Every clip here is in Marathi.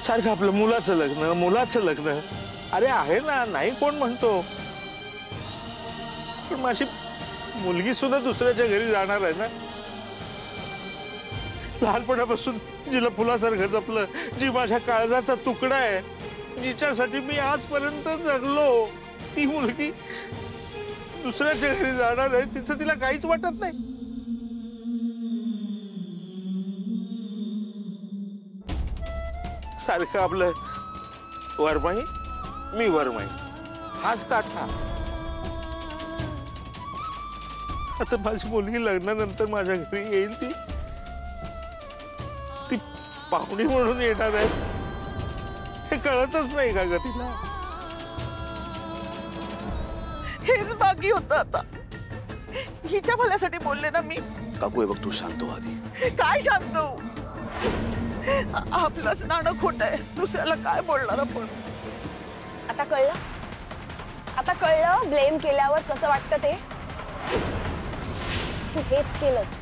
सारखं आपलं मुलाचं लग्न अरे आहे ना, नाही कोण म्हणतो, पण माझी मुलगी सुद्धा दुसऱ्याच्या घरी जाणार आहे ना। लहानपणापासून जिला फुलासारखं जपलं, जी माझ्या काळजाचा तुकडा आहे, जिच्यासाठी मी आजपर्यंत जगलो, ती मुलगी दुसऱ्याच्या घरी जाणार आहे, तिचं तिला काहीच वाटत नाही। सारखं आपलं वरमाई मी वरमाई, हाच ताठा। आता माझी मुलगी लग्नानंतर माझ्या घरी येईल, ती पाहुणी म्हणून येणार आहे, हे कळतच नाही का ग तिला? हेच बाकी होतं आता। हिच्या भल्यासाठी बोलले ना मी। काकू हे बघ, तू शांत हो आधी। काय शांत हो? आपलंच नाणं खोटं आहे, दुसऱ्याला काय बोलणार आपण? आता कळलं? आता कळलं ब्लेम केल्यावर कसं वाटतं ते? तू हेच केलंस,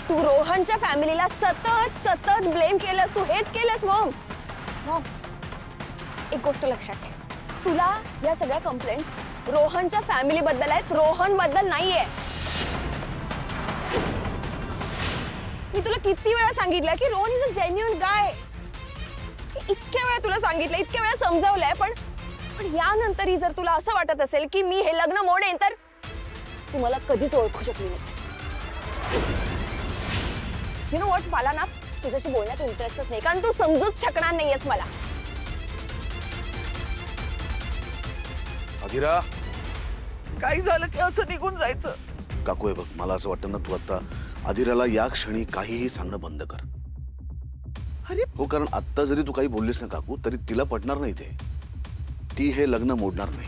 तू रोहनच्या फॅमिलीला सतत सतत ब्लेम केलंस, तू हेच केलंस। मॉम एक गोष्ट लक्षात ठेव, तुला या सगळ्या कंप्लेंट्स रोहनच्या फॅमिली बद्दल आहेत, रोहन बद्दल नाहीये। मी तुला किती वेळा सांगितलं की रोहन इज अ जेन्युइन गाय, इतक्या वेळा तुला सांगितलं, इतक्या वेळा समजावलंय, पण यानंतरही जर तुला असं वाटत असेल की मी हे लग्न मोडेन, तर तू मला कधीच ओळखू शकली नाहीस। यू नो व्हॉट, मला ना तुझ्याशी बोलण्यात इंटरेस्टच नाही, कारण तू समजूच शकणार नाहीयेस मला। आदिरा, काही झालं की असं निघून जायचं? काकू हे बघ, मला असं वाटतं ना, तू आता आदिराला या क्षणी काहीही सांगणं बंद कर। अरे हो, कारण आता जरी तू काही बोललीस ना काकू, तरी तिला पटणार नाही ते, ती हे लग्न मोडणार नाही,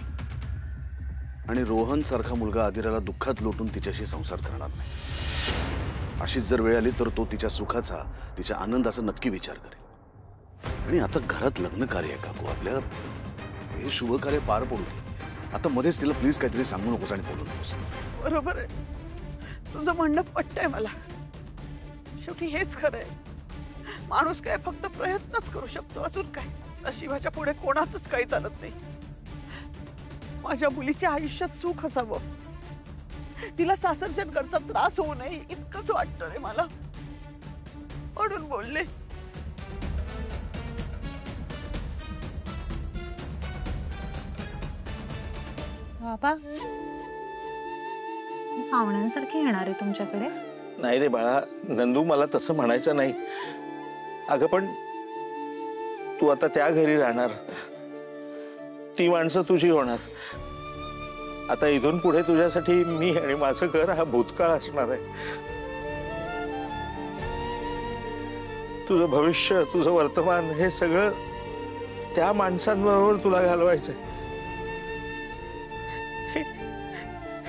आणि रोहन सारखा मुलगा आदिराला दुःखात लोटून तिच्याशी संसार करणार नाही। अशीच जर वेळ आली तर तो तिच्या सुखाचा, तिच्या आनंदाचा नक्की विचार करेल। आणि आता घरात लग्न कार्य आहे काकू, आपल्या हे शुभ कार्य पार पडू दे। आता मध्येच तिला प्लीज काहीतरी सांगू नकोस आणि बोलू नकोस। बरोबर आहे, तुझं म्हणणं पटतंय मला। शेवटी हेच खरंय, माणूस काय फक्त प्रयत्नच करू शकतो, अजून काय। नशिबाच्या पुढे कोणाचंच काही चालत नाही। माझ्या मुलीच्या आयुष्यात सुख असावं, तिला सासरच्यांकडचा त्रास होऊ नये, इतकंच वाटतं रे मला, म्हणून बोलले। बाबा, पाहुण्यांसारखी येणार आहे तुमच्याकडे? नाही रे बाळा, नंदू मला तसं म्हणायचं नाही। अगं पण तू आता त्या घरी राहणार, ती माणसं तुझी होणार। आता इथून पुढे तुझ्यासाठी मी आणि माझं घर हा भूतकाळ असणार आहे। तुझं भविष्य, तुझं वर्तमान, हे सगळं त्या माणसांबरोबर तुला घालवायचंय।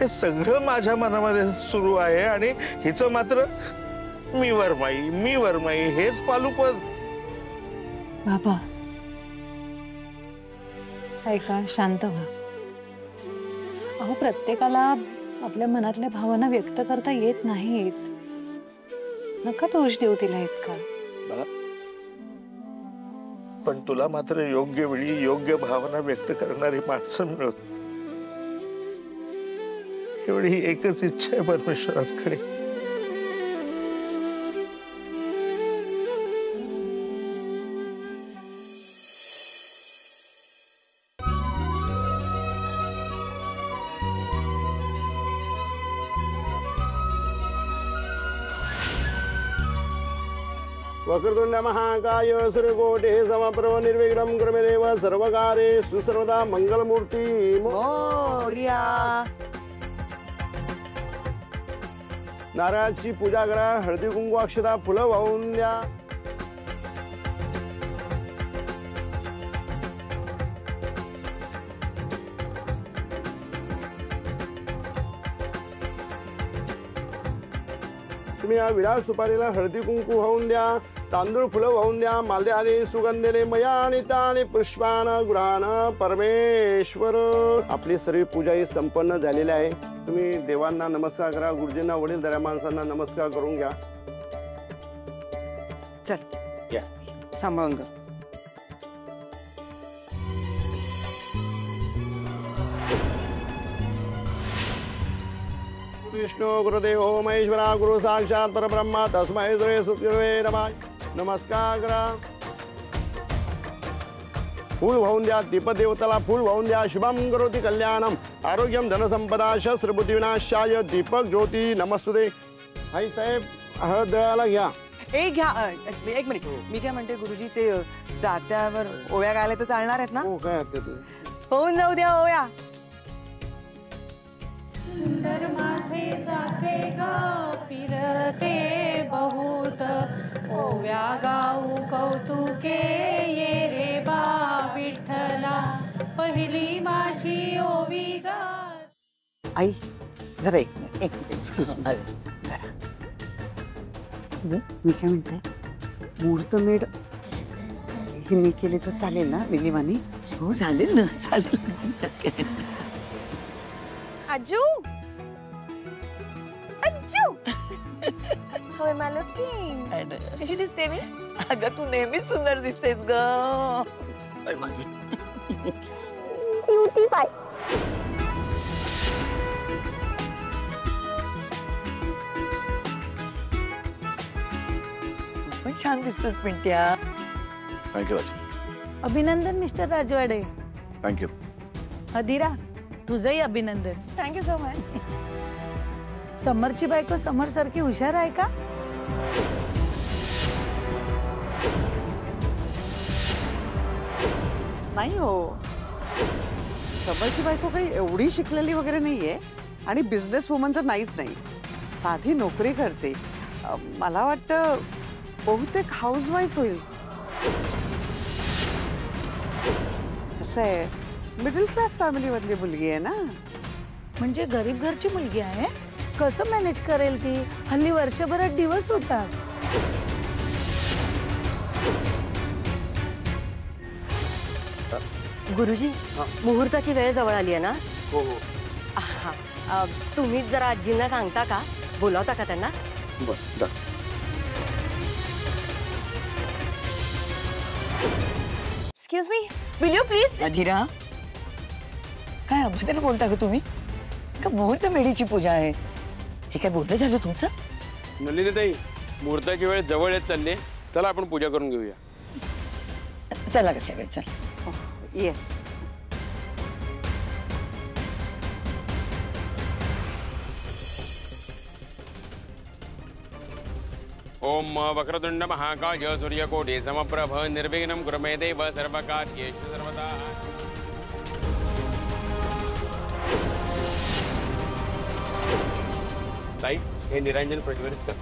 हे सगळं माझ्या मनामध्ये सुरू आहे, आणि हिचं मात्र मी वरमाई हेच पालुपद। बाबा ऐका, शांत व्हा। अहो, प्रत्येकाला आपल्या मनातल्या भावना व्यक्त करता येत नाहीत, नका दोष देऊ तिला इतका। पण तुला मात्र योग्य वेळी योग्य भावना व्यक्त करणारी माणसं मिळत, एवढी एकच इच्छा आहे परमेश्वराकडे। वक्रतुंड महाकाय सूर्यकोटि समप्रभ निर्विघ्नं कुरु मे देव सर्वकार्येषु सर्वदा मंगलमूर्ती मोरया। नारळाची पूजा करा, हळदी कुंकू अक्षता फुलं वाहून द्या। तुम्ही या विडा सुपारीला हळदी कुंकू वाहून द्या, तांदूळ फुलं वाहून द्या, माल्द्याने सुगंधेने मयानि तानि पुष्पान गृहान परमेश्वर। आपली सर्व पूजा ही संपन्न झालेली आहे। तुम्ही देवांना नमस्कार करा, गुरुजींना, वडीलधाऱ्या माणसांना नमस्कार करून घ्या। चल या सांभाळून ग। विष्णु गुरुदेव महेश्वरा गुरु साक्षात परब्रह्मा तस्मै श्री सुखदेवे नमः. नमस्कार करा. फूल वाहून द्या. दीपदेवताला फूल वाहून द्या. शुभम करोति कल्याणम आरोग्यम धनसंपदा शस्त्रबुद्धी विनाशाय दीपक ज्योती नमस्तुते. आई साहेब हळद दळायला घ्या. ए घ्या एक मिनिट मी काय म्हणते गुरुजी ते जात्यावर ओव्या गायला तर चालणार आहेत ना हो काय हरकत नाही. होऊन जाऊ द्या ओव्या. सुंदर माझे जाते ग फिरते बहुत ओव्या गाऊ कौतुके ये रे बा विठ्ठला पहिली माझी ओवी ग. आई जरा एक एक्सक्यूज जरा मी काय म्हणते मुहूर्त मेढ हे मी केले तर चालेल ना निलिमानी? हो चालेल ना चालेल. अज्जू अज्जू होय मालकीन कशी दिसते मी? अगं तू नेहमीच सुंदर दिसतेस ग. क्यूटी पाय. तू पण छान दिसतोस पिंट्या. थँक्यू आजी. अभिनंदन मिस्टर राजवाडे. थँक्यू. अधीरा तुझंही अभिनंदन. Thank you so much. समरची बायको समर सारखी हुशार आहे का? नाही हो समरची बायको काही एवढी शिकलेली वगैरे नाहीये आणि बिझनेस वुमन तर नाहीच नाही. साधी नोकरी करते. मला वाटतं बहुतेक हाऊसवाईफ होईल. असं आहे मिडल क्लास फॅमिली मधली मुलगी आहे ना. म्हणजे गरीब घरची मुलगी आहे. कसं मॅनेज करेल ती? हल्ली वर्षभरात दिवस होतात. गुरुजी मुहूर्ताची वेळ जवळ आली आहे ना. हो हो तुम्हीच जरा आजींना सांगता का बोलावता का त्यांना. बरं जा. Excuse me will you please. Adhira काय अभद्र बोलता ग तुम्ही? का मुहूर्त मेढीची पूजा आहे? हे काय बोलणं झालं तुमचं? नलिनीताई मुहूर्ताची वेळ जवळ येत चालली. चला आपण पूजा करून घेऊया. चला कसं वेळ चल. येस. ओम वक्रतुंड महाकाय सूर्यकोटि समप्रभ निर्विघ्नं कुरु मे देव सर्वकार्येषु सर्वदा. ताई हे निरंजन प्रज्वलित कर.